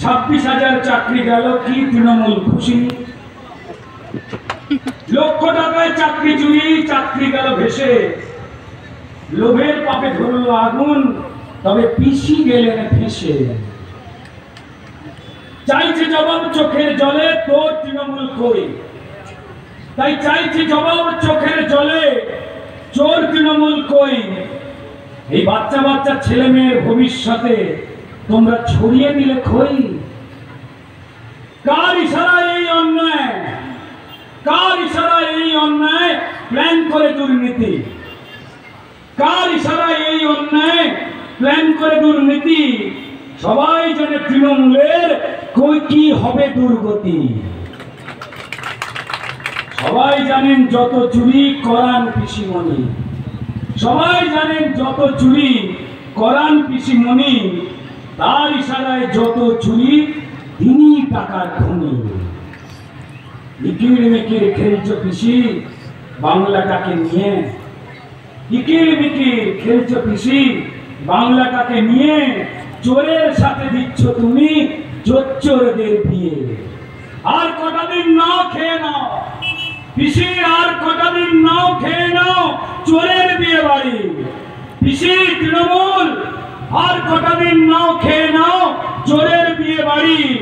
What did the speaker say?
26,000 চাকরি গেল, কি তৃণমূল খুশি? লক্ষ টাকায় চাকরি চুরি, চাকরি গেল ভেসে। লোভের পাপে ধরলো আগুন, তবে পিসি গেলেন ফেসে। চাইছে জবাব চোখের জলে, তোর তৃণমূল কই? তাই চাইছে জবাব চোখের জলে, চোর তৃণমূল কই? এই বাচ্চা বাচ্চা ছেলে মেয়ের ভবিষ্যতে তোমরা ছড়িয়ে দিলে খই। কার ইশারায় এই অন্যায়? কার ইশারায় এই অন্যায় প্ল্যান করে দুর্নীতি? কার ইশারায় এই অন্যায় প্ল্যান করে দুর্নীতি? সবাই জানে তৃণমূলের কই কি হবে দুর্গতি। সবাই জানেন যত চুরি করান পিসিমণি। সবাই জানেন যত চুরি করান পিসিমণি। তার ইশারায় যত চুরি তিনি টাকার খনি। ইকির মিকির খেলছো পিসি বাংলাটাকে নিয়ে। ইকির মিকির খেলছো পিসি বাংলাটাকে নিয়ে। চোরের সাথে দিচ্ছ তুমি চোরদের বিয়ে। আর কটা দিন নাও খেয়ে নাও পিসি, আর কটা দিন নাও খেয়ে নাও চোরের বিয়ে বাড়ি। পিসি তৃণমূল আর কটা দিন নাও খেয়ে নাও চোরের বিয়ে বাড়ি।